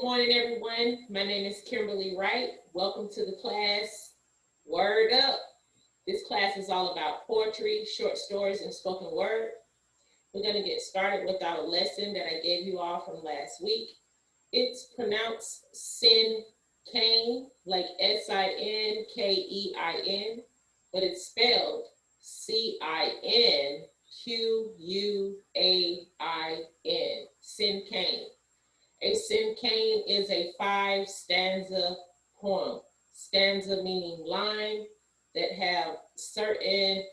Good morning, everyone. My name is Kimberlie Wright. Welcome to the class, Word Up. This class is all about poetry, short stories, and spoken word. We're going to get started with our lesson that I gave you all from last week. It's pronounced Cinquains, like Sinkein, but it's spelled Cinquain, Cinquains. A cinquain is a 5-stanza poem. Stanza meaning line that have certain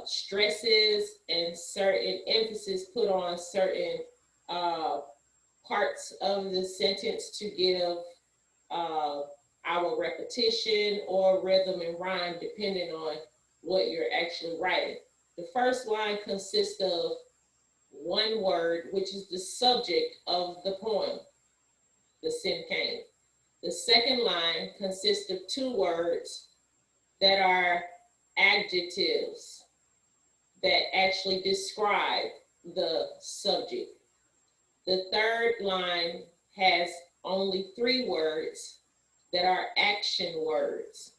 stresses and certain emphasis put on certain parts of the sentence to give our repetition or rhythm and rhyme depending on what you're actually writing. The first line consists of one word, which is the subject of the poem, the cinquain. The second line consists of two words that are adjectives that actually describe the subject. The third line has only 3 words that are action words,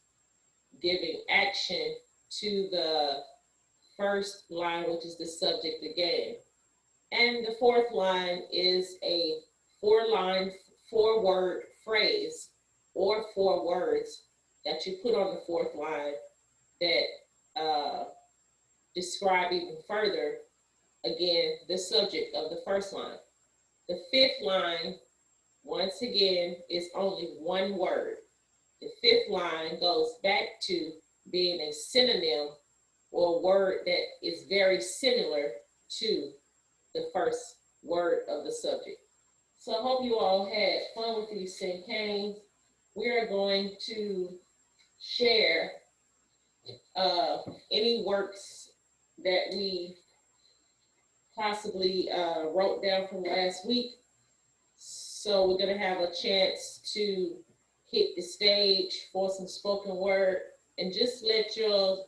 giving action to the first line, which is the subject again. And the fourth line is a 4-word phrase or 4 words that you put on the fourth line that describe even further, again, the subject of the first line. The fifth line, once again, is only 1 word. The fifth line goes back to being a synonym or a word that is very similar to the first word of the subject. So I hope you all had fun with these cinquains. We are going to share any works that we possibly wrote down from last week. So we're going to have a chance to hit the stage for some spoken word and just let your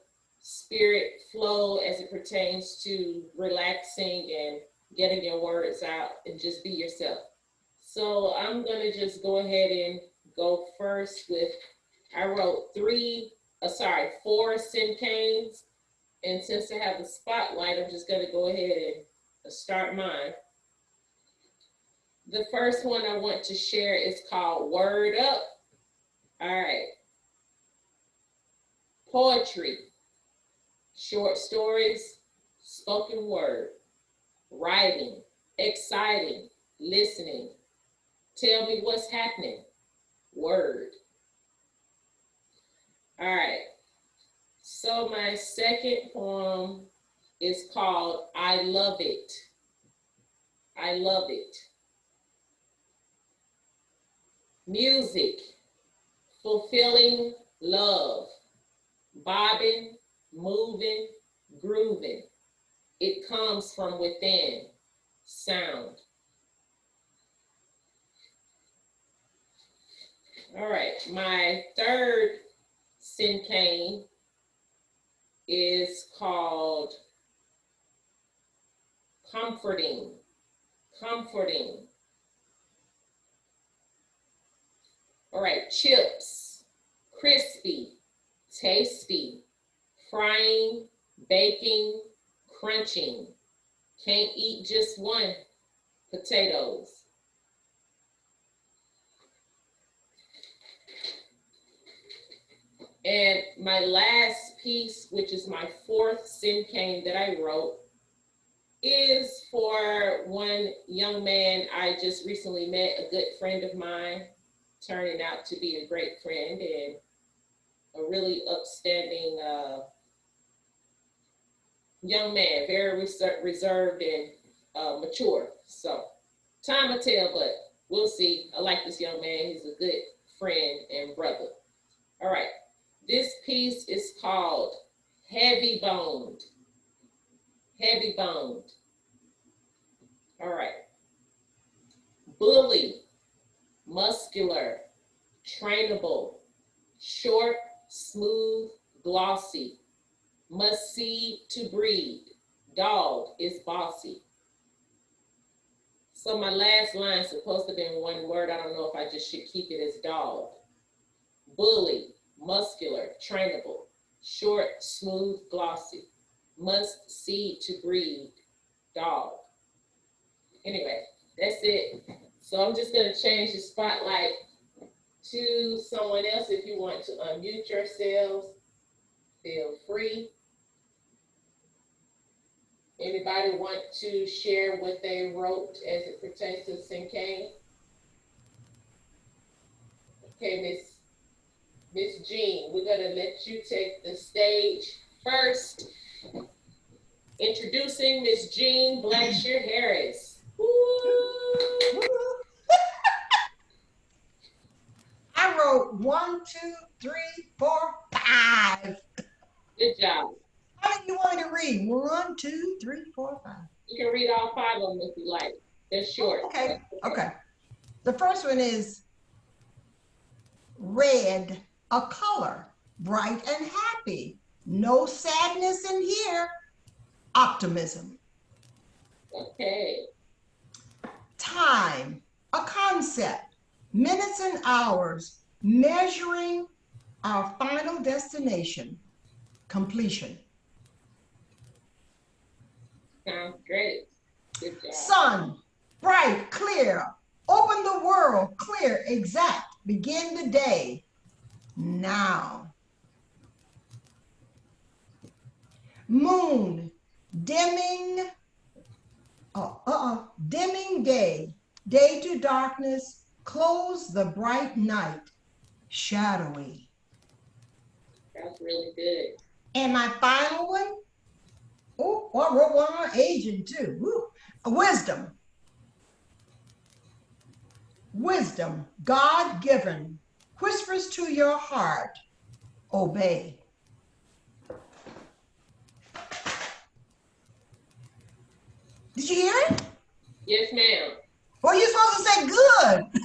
spirit flow as it pertains to relaxing and getting your words out and just be yourself. So I'm going to just go ahead and go first with, I wrote 4 cinquains, and since I have the spotlight, I'm just going to go ahead and start mine. The first one I want to share is called Word Up. All right. Poetry, short stories, spoken word, writing, exciting, listening. Tell me what's happening. Word. All right. So my second poem is called I Love It. I love it. Music, fulfilling love, bobbing, moving, grooving. It comes from within. Sound. All right, my third cinquain is called Comforting. Comforting. All right, chips, crispy, tasty, frying, baking, crunching. Can't eat just one. Potatoes. And my last piece, which is my 4th cinquain that I wrote, is for one young man I just recently met, a good friend of mine, turning out to be a great friend and a really upstanding young man, very reserved and mature. So time will tell, but we'll see. I like this young man. He's a good friend and brother. All right. This piece is called Heavy Boned. Heavy Boned. All right. Bully, muscular, trainable, short, smooth, glossy, must see to breed, dog is bossy. So my last line is supposed to be in one word. I don't know if I just should keep it as dog. Bully, muscular, trainable, short, smooth, glossy, must seed to breed, dog. Anyway, that's it. So I'm just gonna change the spotlight to someone else. If you want to unmute yourselves, feel free. Anybody want to share what they wrote as it pertains to Cinquains? Okay, Miss Jean, we're gonna let you take the stage first. Introducing Miss Jean Blackshear Harris. I wrote 1, 2, 3, 4, 5. Good job. How many you want me to read? 1, 2, 3, 4, 5. You can read all 5 of them if you like. They're short. Okay. Okay. The first one is red, a color, bright and happy. No sadness in here. Optimism. Okay. Time, a concept. Minutes and hours, measuring our final destination. Completion. Sounds great. Good job. Sun, bright, clear. Open the world, clear, exact. Begin the day. Now. Moon, dimming, dimming day. Day to darkness, close the bright night. Shadowy. That's really good. And my final one, oh, I wrote one on aging too. Woo. Wisdom. Wisdom, God-given, whispers to your heart, obey. Did you hear it? Yes, ma'am. Well, you're supposed to say good.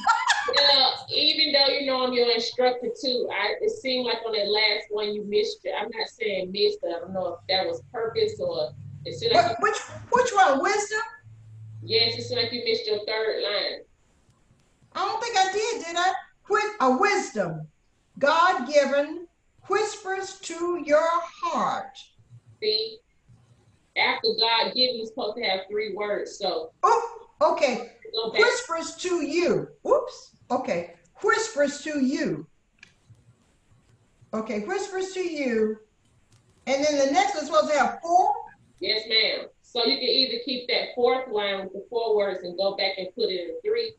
Well, even though you know I'm your instructor too, it seemed like on that last one you missed it. I'm not saying missed, I don't know if that was purpose or it seemed like which one? Wisdom? Yes, it seemed like you missed your 3rd line. I don't think I did I? A wisdom, God-given, whispers to your heart. See, after God given, you're supposed to have 3 words. So. Oh, okay. Whispers to you. Oops. Okay. Whispers to you. Okay. Whispers to you. And then the next one's supposed to have 4. Yes, ma'am. So you can either keep that 4th line with the 4 words and go back and put it in 3.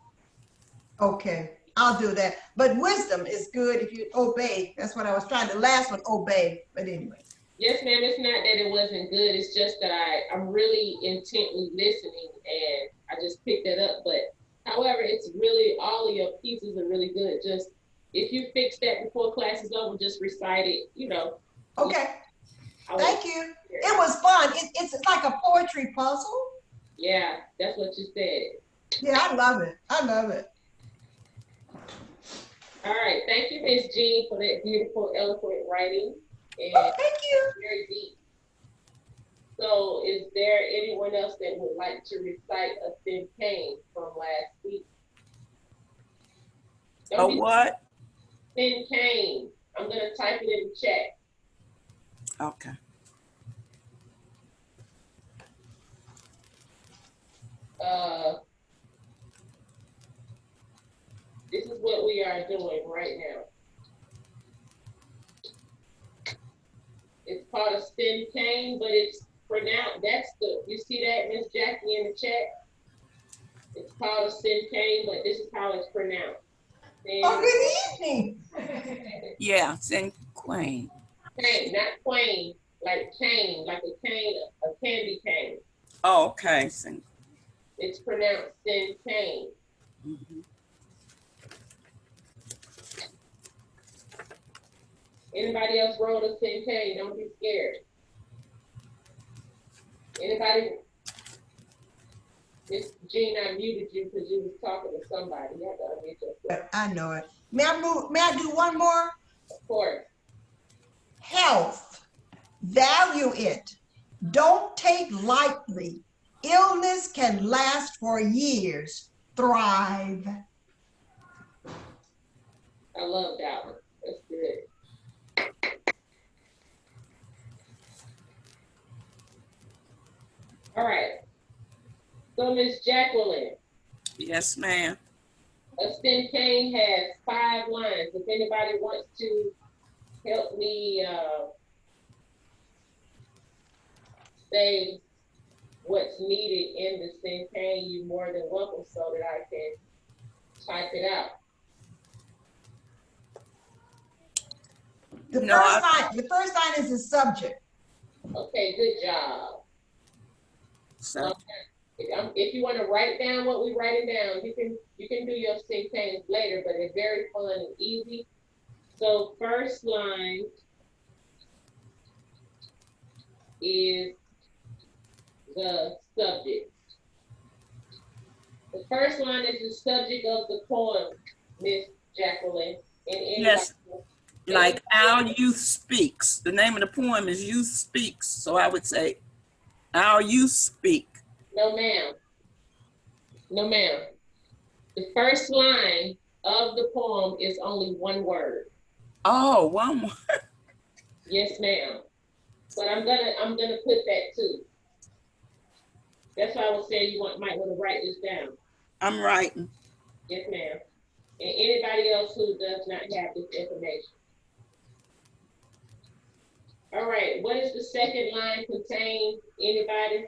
Okay. I'll do that. But wisdom is good if you obey. That's what I was trying. The last one, obey. But anyway. Yes, ma'am. It's not that it wasn't good. It's just that I'm really intently listening and I just picked it up. But however, it's really, all of your pieces are really good. Just if you fix that before class is over, just recite it, you know. Okay. Thank you. It was fun. It's like a poetry puzzle. Yeah, that's what you said. Yeah, I love it. I love it. All right. Thank you, Miss Jean, for that beautiful, eloquent writing. And thank you. Very deep. So is there anyone else that would like to recite a Cinquain from last week? A what? Cinquain. I'm going to type it in the chat. Okay. This is what we are doing right now. It's called a Cinquain, but it's pronounced, you see that, Miss Jackie, in the chat? It's called a Cinquain, but this is how it's pronounced. Oh, good evening. Yeah, Cinquain. Cane, not quain, like cane, like a cane, a candy cane. Oh, okay. It's pronounced Cinquain. Mm-hmm. Anybody else wrote a Cinquain? Don't be scared. Anybody? Miss Jean, I muted you because you was talking to somebody. You have to unmute yourself. I know it. May I do one more? Of course. Health. Value it. Don't take lightly. Illness can last for years. Thrive. I love that one. That's good. All right. So Miss Jacqueline, Yes, ma'am. a Cinquain has 5 lines. If anybody wants to help me say what's needed in the Cinquain, you're more than welcome so that I can type it out. The first line is the subject. Okay, good job. So, If you want to write down what we writing down, you can do your Cinquains later, but they're very fun and easy. So first line is the subject. The first line is the subject of the poem, Miss Jacqueline. And yes, like Our Youth Speaks. The name of the poem is Youth Speaks. So I would say, Our Youth Speak. No, ma'am. No, ma'am. The first line of the poem is only one word. Oh, one word. Yes, ma'am. But I'm gonna put that too. That's why I was saying you might want to write this down. I'm writing. Yes, ma'am. And anybody else who does not have this information. All right, what is the second line contain? Anybody?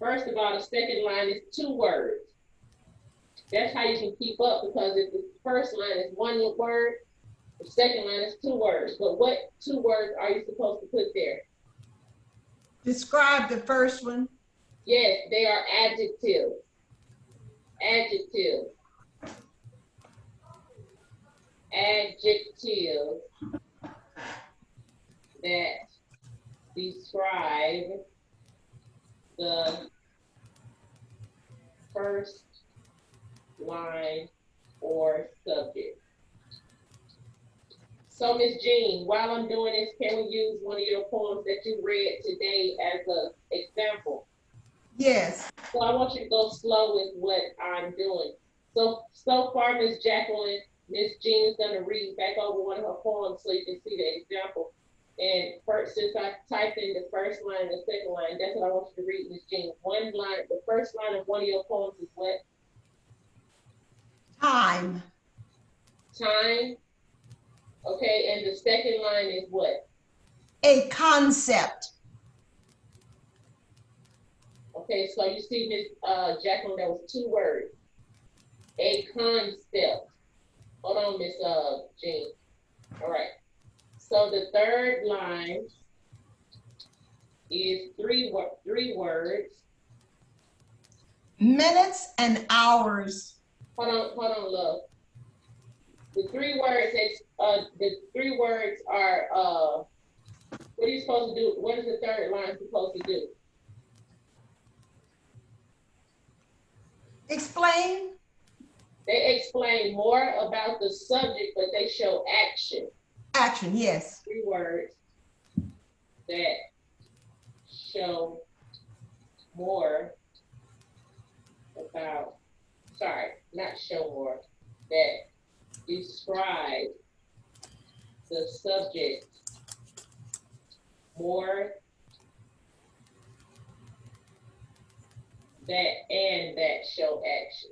First of all, the second line is 2 words. That's how you can keep up, because if the first line is 1 word, the second line is 2 words. But what 2 words are you supposed to put there? Describe the first one. Yes, they are adjectives. Adjectives. Adjectives that describe the first line or subject. So Ms. Jean, while I'm doing this, can we use one of your poems that you read today as an example? Yes. So I want you to go slow with what I'm doing. So far, Ms. Jacqueline, Ms. Jean is gonna read back over one of her poems so you can see the example. And first, since I typed in the first line and the second line, that's what I want you to read, Ms. Jean. One line, the first line of one of your poems is what? Time. Time. Okay, and the second line is what? A concept. Okay, so you see, Ms. Jacqueline, that was 2 words. A concept. Hold on, Ms. Jean. All right. So the third line is three words. Minutes and hours. Hold on, love. The 3 words, are, what are you supposed to do? What is the third line supposed to do? Explain. They explain more about the subject, but they show action. Action, yes. 3 words that show more about, not show more, that describe the subject more that show action.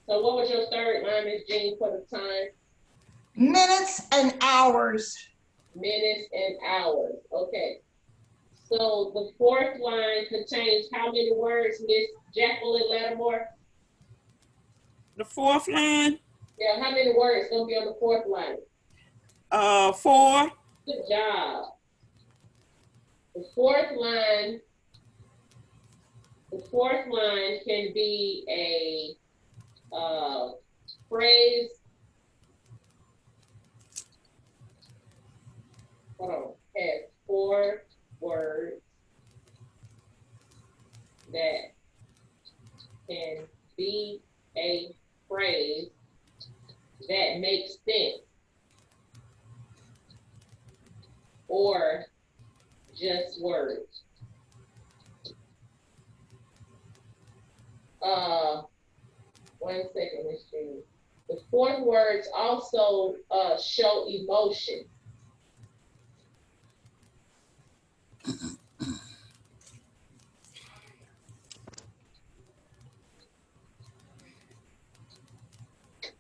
So what was your third line, Ms. Jean, for the time? Minutes and hours. Minutes and hours. Okay. So the fourth line contains how many words, Miss Jacqueline Lattimore? The fourth line? Yeah, how many words gonna be on the fourth line? 4. Good job. The fourth line can be a phrase. Hold on. Has 4 words that can be a phrase that makes sense. or just words? One second, Miss Jean. The fourth words also show emotion.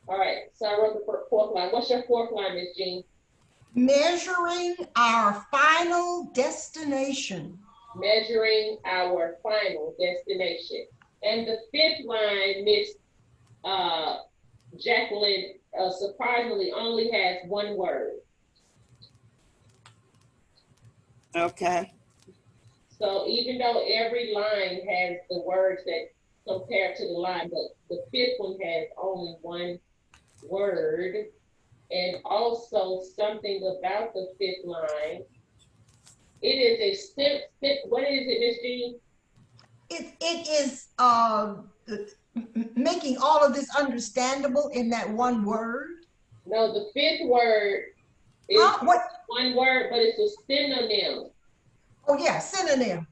All right, so I wrote the fourth line. What's your fourth line, Miss Jean? Measuring our final destination. Measuring our final destination. And the fifth line, Miss Jacqueline, surprisingly only has one word. Okay. So even though every line has the words that compare to the line, but the fifth one has only one word. And also something about the fifth line, it is a what is it, Miss Jean? It is making all of this understandable in that one word. No, the fifth word is what? one word, but it's a synonym. Oh yeah, synonym.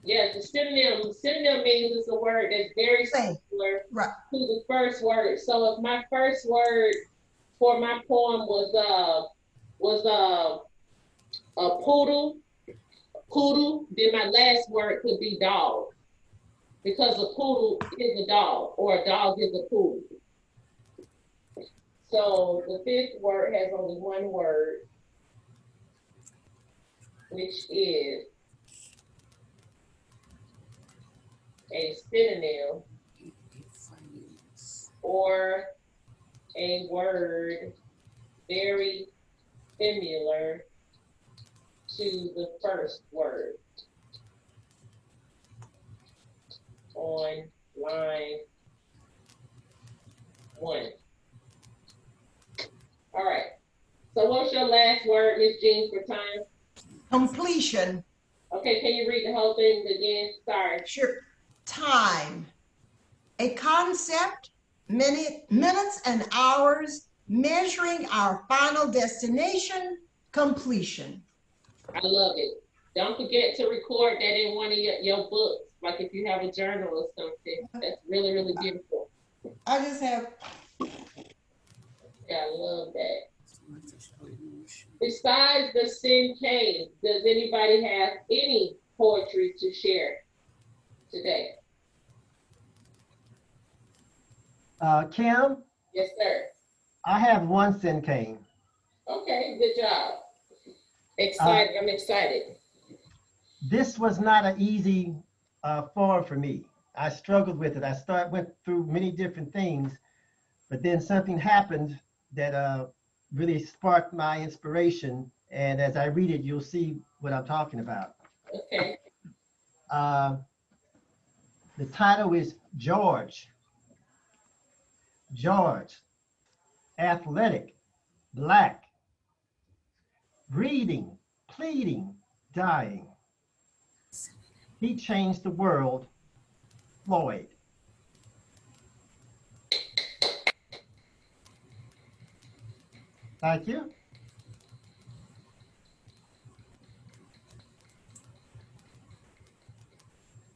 Yes, a synonym. Synonym means it's a word that's very similar to the first word. So if my first word for my poem was a poodle, then my last word could be dog, because a poodle is a dog, or a dog is a poodle. So the fifth word has only one word, which is a synonym or a word very similar to the first word on line 1. All right. So what's your last word, Miss Jean, for time? Completion. Okay, can you read the whole thing again? Sorry. Sure. Time. A concept, minutes and hours, measuring our final destination, completion. I love it. Don't forget to record that in one of your books, like if you have a journal or something. That's really, really beautiful. I just have. Yeah, I love that. Besides the Cinquains, does anybody have any poetry to share today? Kim? Yes, sir. I have one Cinquain. Okay, good job. Excited, I'm excited. This was not an easy form for me. I struggled with it. Went through many different things, but then something happened that really sparked my inspiration. And as I read it, you'll see what I'm talking about. Okay. The title is George. George, athletic, black, breeding, pleading, dying. He changed the world, Floyd. Thank you.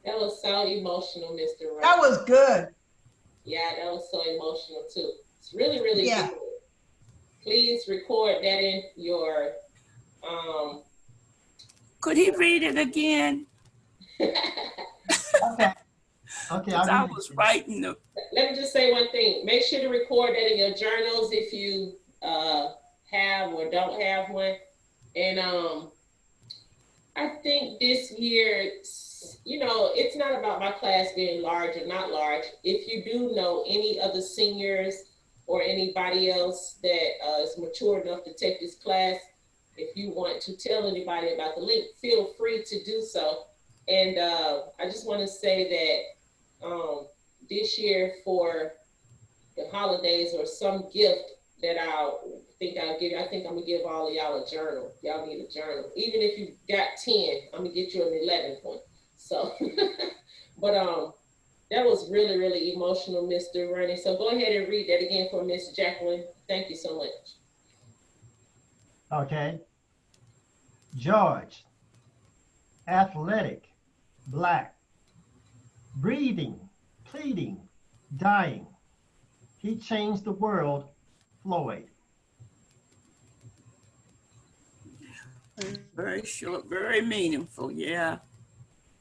That was so emotional, Mr. Wright. That was good. Yeah, that was so emotional too. It's really, really good. Please record that in your Could he read it again? Okay. Okay. I was writing the. Let me just say one thing. Make sure to record that in your journals if you have or don't have one. And I think this year, you know, it's not about my class being large or not large. If you do know any of the seniors or anybody else that is mature enough to take this class, if you want to tell anybody about the link, feel free to do so. And I just want to say that this year for the holidays or some gift that I'll give, I think I'm gonna give all of y'all a journal. Y'all need a journal. Even if you got 10, I'm gonna get you an 11th one. So, but that was really, really emotional, Mr. Ronnie. So go ahead and read that again for Miss Jacqueline. Thank you so much. Okay. George, athletic, black, breathing, pleading, dying. He changed the world, Floyd. Very short, very meaningful. Yeah.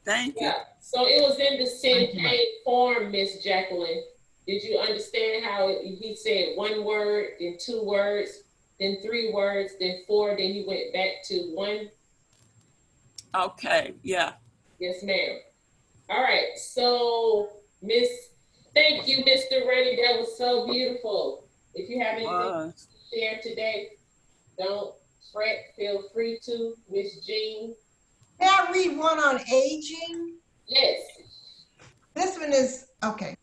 Thank you. Yeah. So it was in the Thank you, ma'am. Cinquain form, Miss Jacqueline. Did you understand how he said one word, then two words, then three words, then four, then he went back to one? Okay. Yeah. Yes, ma'am. All right. So, thank you, Mr. Reddy. That was so beautiful. If you have anything Was. to share today, don't fret. Feel free to, Miss Jean. May I read one on aging? Yes. This one is, okay.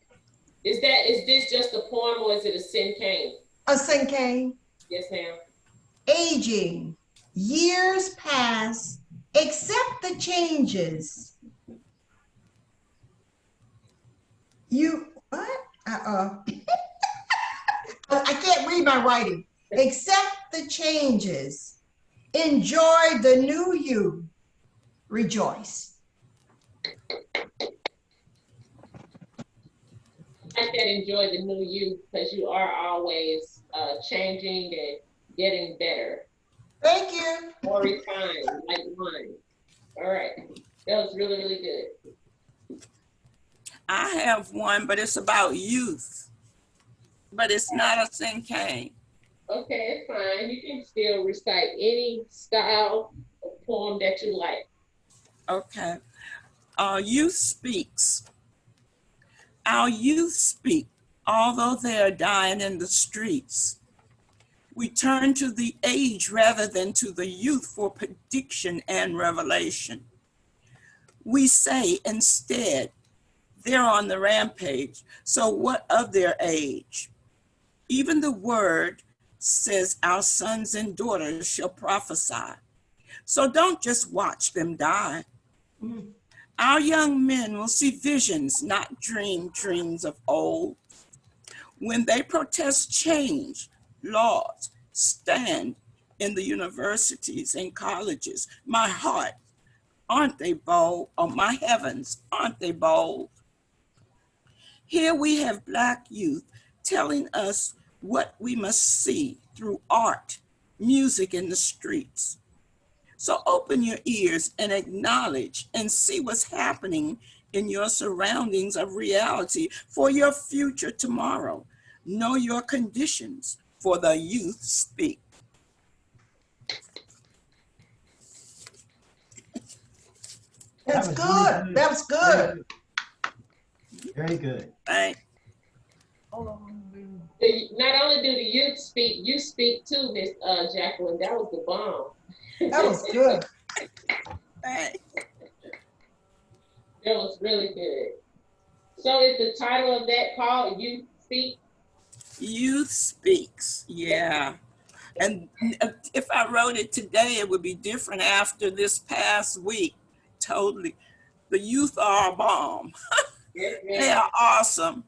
Is this just a poem or is it a Cinquain? A Cinquain. Yes, ma'am. Aging. Years pass, accept the changes. What? I can't read my writing. Accept the changes. Enjoy the new you. Rejoice. I can enjoy the new you because you are always changing and getting better. Thank you. More refined, like wine. All right. That was really, really good. I have one, but it's about youth. But it's not a Cinquain. Okay, it's fine. You can still recite any style of poem that you like. Okay. Youth speaks. Our youth speak, although they are dying in the streets. We turn to the age rather than to the youth for prediction and revelation. We say instead, they're on the rampage, so what of their age? Even the word says our sons and daughters shall prophesy. So don't just watch them die. Our young men will see visions, not dream dreams of old. When they protest change, laws stand in the universities and colleges. My heart, aren't they bold? Oh, my heavens, aren't they bold? Here we have Black youth telling us what we must see through art, music in the streets. So open your ears and acknowledge and see what's happening in your surroundings of reality for your future tomorrow. Know your conditions, for the youth speak. That's was good. really That was good. Very good. Thank Not only do the youth speak, you speak too, Miss Jacqueline. That was the bomb. That was good. thank. That was really good. So is the title of that called Youth Speak? Youth speaks, yeah. And if I wrote it today, it would be different after this past week. Totally. The youth are a bomb. Yes, They ma'am. are awesome.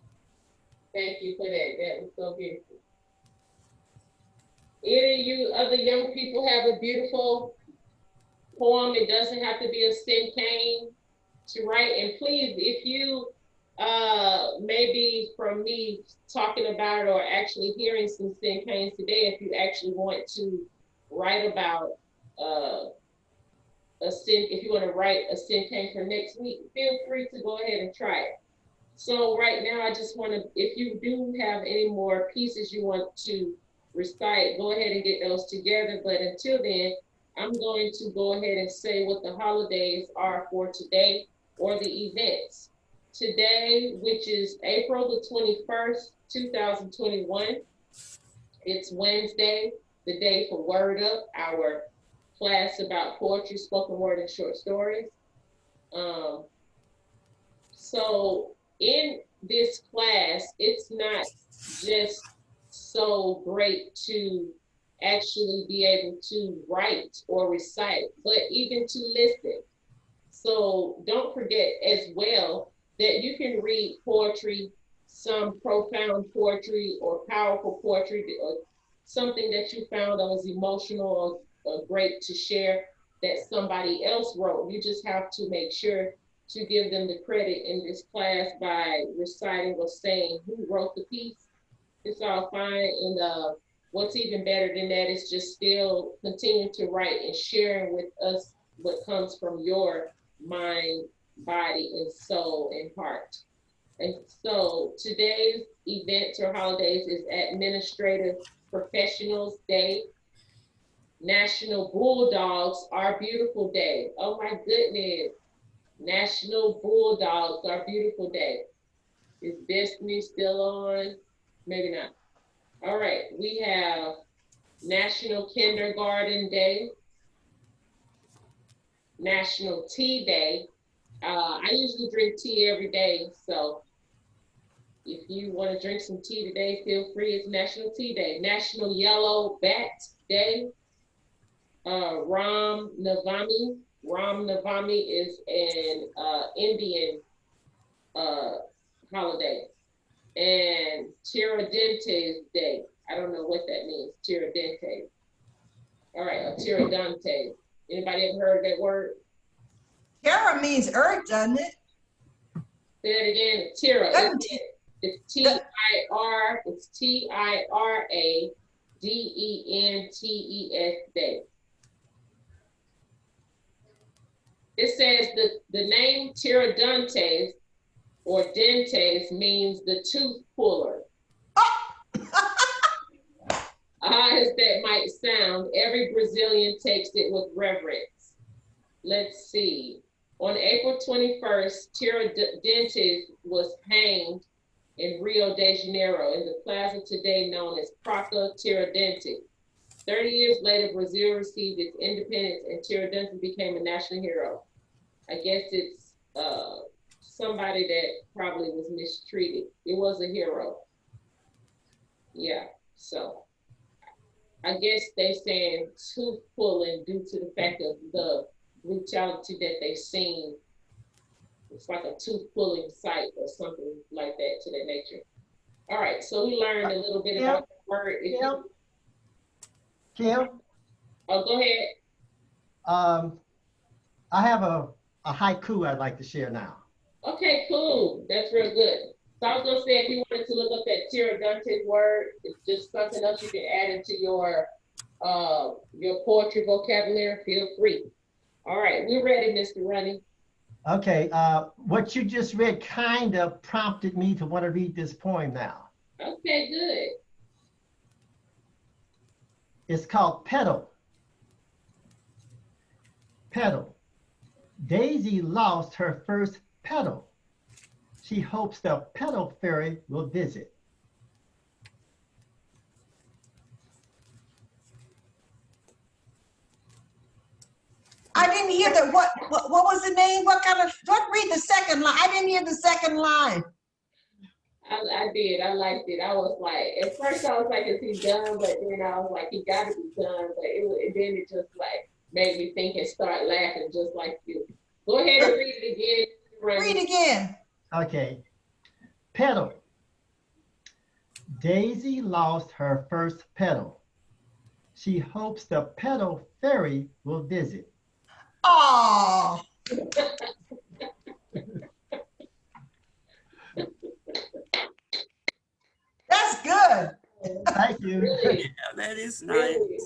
Thank you for that. That was so beautiful. Any of you other young people have a beautiful poem? It doesn't have to be a Cinquain to write. And please, if you maybe from me talking about it or actually hearing some Cinquains today, if you actually want to write about if you want to write a Cinquain for next week, feel free to go ahead and try it. So right now, I just want to, if you do have any more pieces you want to recite, go ahead and get those together. But until then, I'm going to go ahead and say what the holidays are for today or the events. Today, which is April the 21st, 2021, it's Wednesday, the day for Word Up, our class about poetry, spoken word, and short stories. So in this class, it's not just so great to actually be able to write or recite, but even to listen. So don't forget as well that you can read poetry, some profound poetry or powerful poetry, or something that you found that was emotional or great to share. that somebody else wrote. You just have to make sure to give them the credit in this class by reciting or saying who wrote the piece. It's all fine. And what's even better than that is just still continue to write and sharing with us what comes from your mind, body, and soul and heart. And so today's events or holidays is Administrative Professionals Day, National Bulldogs Are Beautiful Day. Oh my goodness. National Bulldogs Are Beautiful Day. Is Destiny still on? Maybe not. All right, we have National Kindergarten Day, National Tea Day. I usually drink tea every day, so if you want to drink some tea today, feel free. It's National Tea Day. National Yellow Bat Day. Ram Navami. Ram Navami is an Indian holiday. And Tiradentes Day. I don't know what that means. Tiradentes. All right, Tiradentes. Anybody ever heard of that word? Tara means earth, doesn't it? Say it again. Tira. It's T-I-R. It's Tiradentes Day. It says the name Tiradentes or dentes means the tooth puller. Odd as that might sound, every Brazilian takes it with reverence. Let's see. On April 21st, Tiradentes was hanged in Rio de Janeiro in the plaza today known as Praça Tiradentes. 30 years later, Brazil received its independence and Tiradentes became a national hero. I guess it's somebody that probably was mistreated. It was a hero. Yeah, so I guess they're saying tooth pulling due to the fact of the brutality that they've seen. It's like a tooth pulling site or something like that to that nature. All right, so we learned a little bit about the word. Kim? Oh, go ahead. I have a haiku I'd like to share now. Okay, cool. That's real good. So I was gonna say, if you wanted to look up that Tiradentes word, it's just something else you can add into your poetry vocabulary. Feel free. All right, we're ready, Mr. Runny. Okay, what you just read kind of prompted me to want to read this poem now. Okay, good. It's called Petal. Petal. Daisy lost her first petal. She hopes the petal fairy will visit. I didn't hear the what was the name? What read the second line? I didn't hear the second line. I did. I liked it. I was like, at first I was like, is he done? But then I was like, he got to be done. But then it just like made me think and start laughing just like you. Go ahead and read it again. Read again. Okay. Petal. Daisy lost her first petal. She hopes the petal fairy will visit. Oh. That's good. Thank you. Really, Yeah, that is nice. really,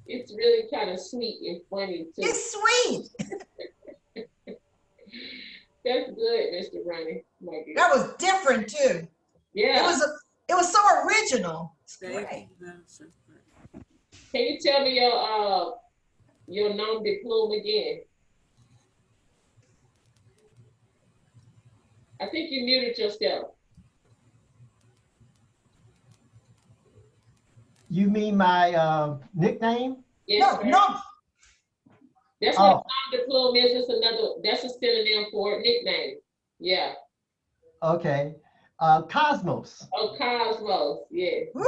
it's really kind of sweet and funny too. It's sweet. That's good, Mr. Ronnie. That was different too. Yeah. It was so original. It's great. Can you tell me your nom de plume again? I think you muted yourself. You mean my nickname? Yes, No, no. That's what a nom de plume is. That's a synonym for a nickname. Yeah. Okay. Cosmos. Oh, Cosmos. Yeah. Woo!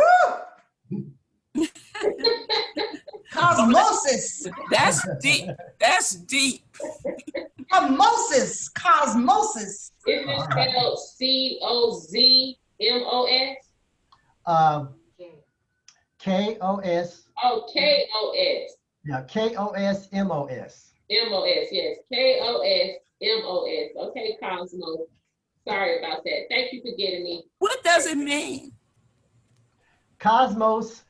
Cosmosis. That's deep. That's deep. Cosmosis. Cosmosis. Isn't it spelled C-O-Z-M-O-S? K-O-S. Oh, K-O-S. Yeah, K-O-S-M-O-S. M-O-S, yes, K-O-S-M-O-S. Okay, Cosmos. Sorry about that. Thank you for getting me. What does it mean? Cosmos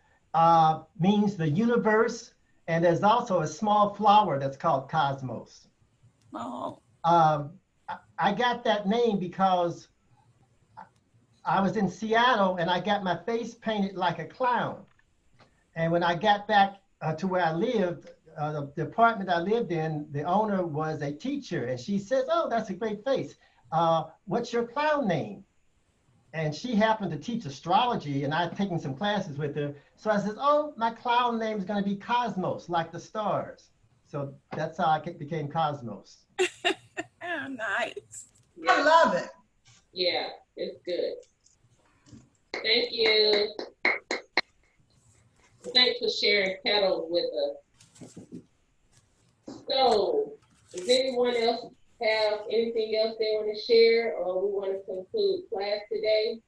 means the universe, and there's also a small flower that's called cosmos. Oh, I got that name because I was in Seattle and I got my face painted like a clown. And when I got back to where I lived, the apartment I lived in, the owner was a teacher, and she says, "Oh, that's a great face. What's your clown name?" And she happened to teach astrology, and I'd taken some classes with her. So I said, "Oh, my clown name is going to be Cosmos, like the stars." So that's how I became Cosmos. nice. I love it. Yeah, it's good. Thank you. Thanks for sharing petals with us. So, does anyone else have anything else they want to share, or we want to conclude class today?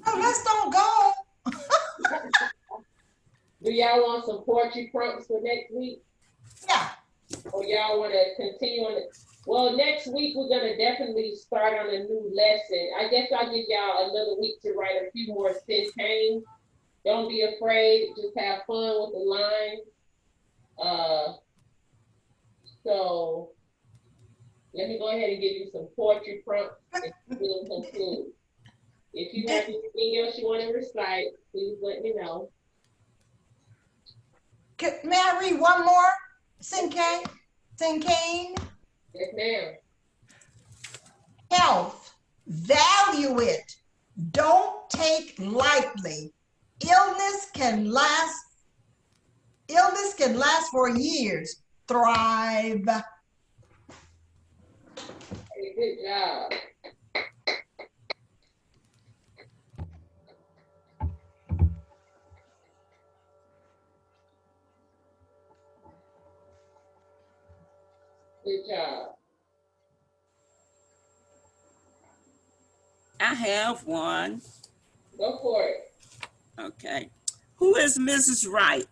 Oh, let's don't go. Do y'all want some poetry prompts for next week? Yeah. Or y'all want to continue on it? Well, next week we're going to definitely start on a new lesson. I guess I'll give y'all another week to write a few more Cinquains. Don't be afraid. Just have fun with the lines. So let me go ahead and give you some poetry prompts and we'll conclude. If you have anything else you want to recite, please let me know. May I read one more? Cinquain. Yes, ma'am. Health. Value it. Don't take lightly. Illness can last for years. Thrive. Hey, good job. Good job. I have one. Go for it. Okay. Who is Mrs. Wright?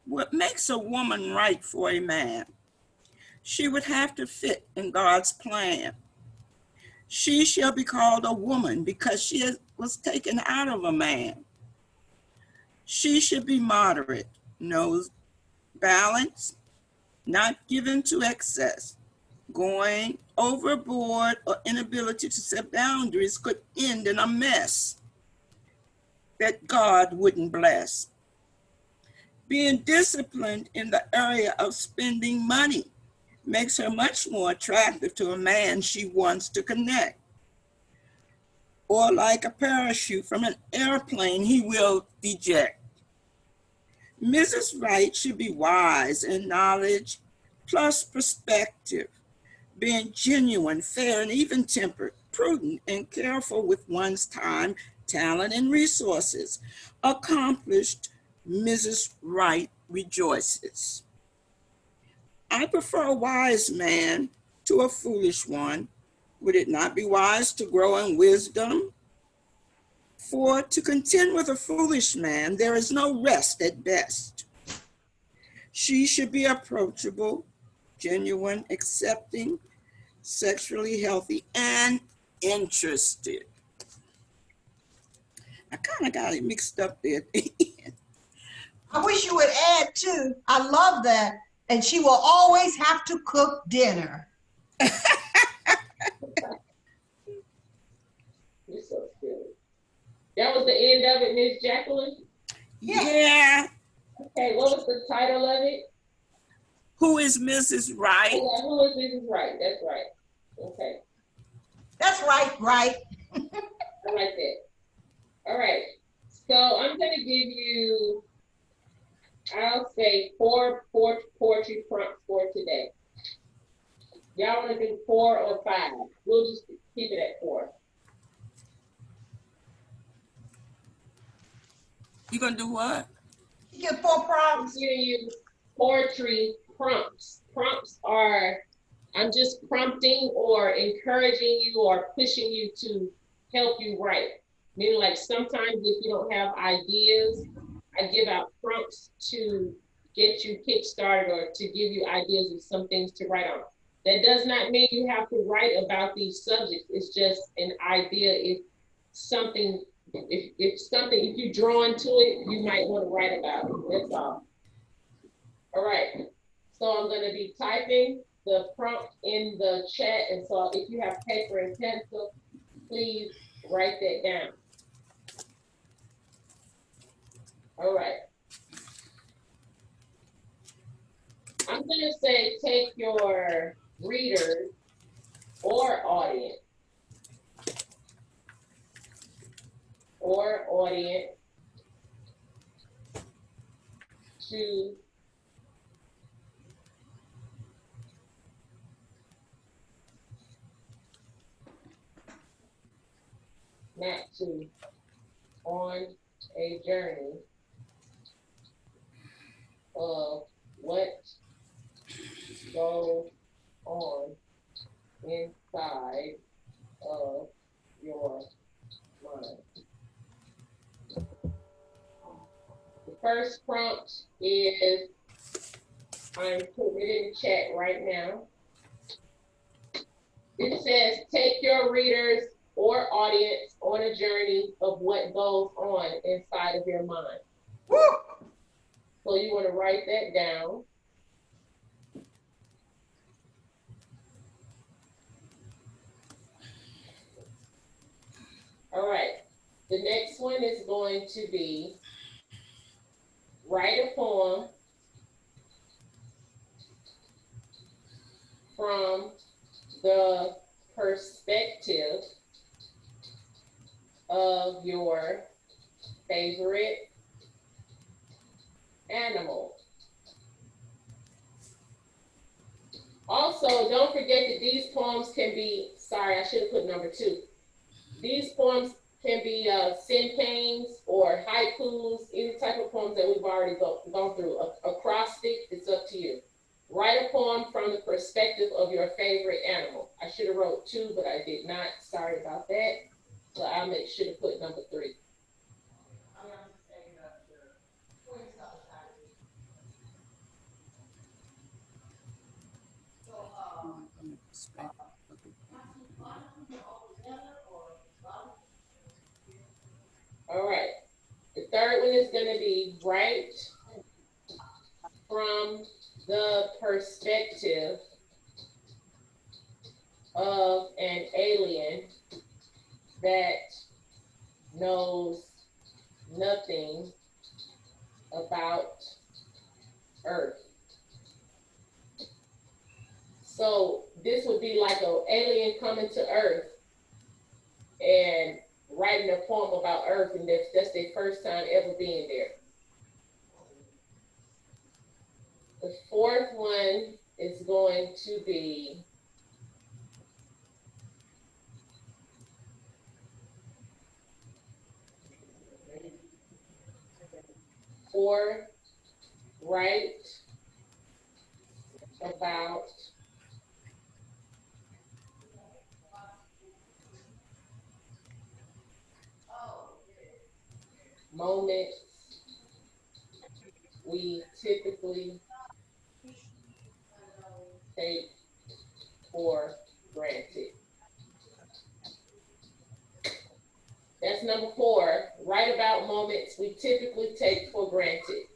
What makes a woman right for a man? She would have to fit in God's plan. She shall be called a woman because she was taken out of a man. She should be moderate, knows balance, not given to excess. Going overboard or inability to set boundaries could end in a mess that God wouldn't bless. Being disciplined in the area of spending money makes her much more attractive to a man she wants to connect. Or like a parachute from an airplane, he will eject. Mrs. Wright should be wise in knowledge plus perspective, being genuine, fair, and even-tempered, prudent, and careful with one's time, talent, and resources. Accomplished Mrs. Wright rejoices. I prefer a wise man to a foolish one. Would it not be wise to grow in wisdom? For to contend with a foolish man, there is no rest at best. She should be approachable, genuine, accepting, sexually healthy, and interested. I kind of got it mixed up there at the end. I wish you would add too. I love that. And she will always have to cook dinner. You're so silly. That was the end of it, Miss Jacqueline? Yeah. Okay, what was the title of it? Who is Mrs. Wright? Oh, yeah, who is Mrs. Wright? That's right. Okay. That's right. I like that. All right. So I'm going to give you, I'll say four poetry prompts for today. Y'all want to do 4 or 5? We'll just keep it at 4. You gonna do what? You get 4 prompts. I'm giving you poetry prompts. Prompts are, I'm just prompting or encouraging you or pushing you to help you write. Meaning like sometimes if you don't have ideas, I give out prompts to get you kick-started or to give you ideas of some things to write on. That does not mean you have to write about these subjects. It's just an idea. If something, if you drawn to it, you might want to write about it. That's all. All right. So I'm going to be typing the prompt in the chat. And so if you have paper and pencil, please write that down. All right. I'm going to say take your readers or audience to not to on a journey of what goes on inside of your mind. The first prompt is, I'm putting it in the chat right now. It says, take your readers or audience on a journey of what goes on inside of your mind. Woo! So you want to write that down. All right. The next one is going to be write a poem from the perspective of your favorite animal. Also, don't forget that these poems can be, sorry, I should have put number 2. These poems can be Cinquains or haikus, any type of poems that we've already gone through. Acrostic, it's up to you. Write a poem from the perspective of your favorite animal. I should have wrote 2, but I did not. Sorry about that. So I should have put number 3. All right. The third one is going to be write from the perspective of an alien that knows nothing about Earth. So this would be like an alien coming to Earth and writing a poem about Earth, and that's their first time ever being there. The fourth one is going to be write about moments we typically take for granted. That's number 4. Write about moments we typically take for granted.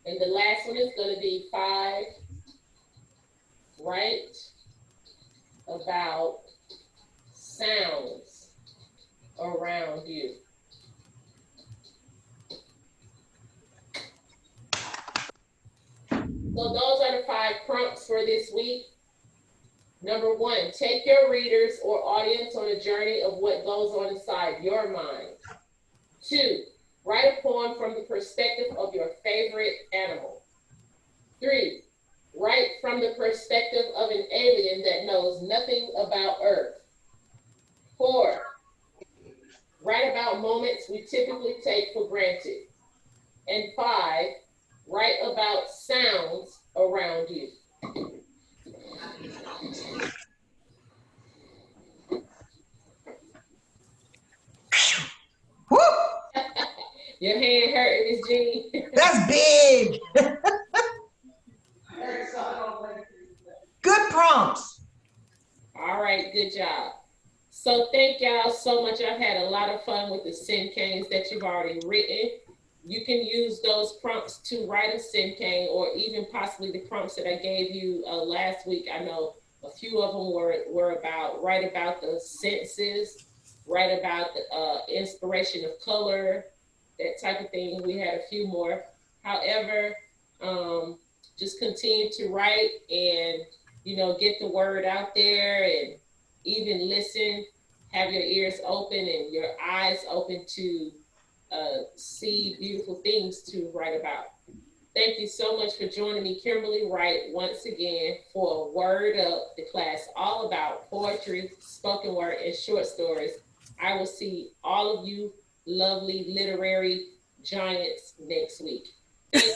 And the last one is going to be 5. Write about sounds around you. So those are the 5 prompts for this week. Number 1, take your readers or audience on a journey of what goes on inside your mind. 2, write a poem from the perspective of your favorite animal. 3, write from the perspective of an alien that knows nothing about Earth. 4, write about moments we typically take for granted. And 5, write about sounds around you. Woo! Your hand hurting, Miss Jean? That's big. Good prompts. All right, good job. So thank y'all so much. I've had a lot of fun with the Cinquains that you've already written. You can use those prompts to write a Cinquain, or even possibly the prompts that I gave you last week. I know a few of them were about, write about the senses, write about the inspiration of color, that type of thing. We had a few more. However, just continue to write and, you know, get the word out there, and even listen, have your ears open and your eyes open to see beautiful things to write about. Thank you so much for joining me, Kimberlie Wright, once again for Word Up, the class all about poetry, spoken word, and short stories. I will see all of you lovely literary giants next week. Thank you.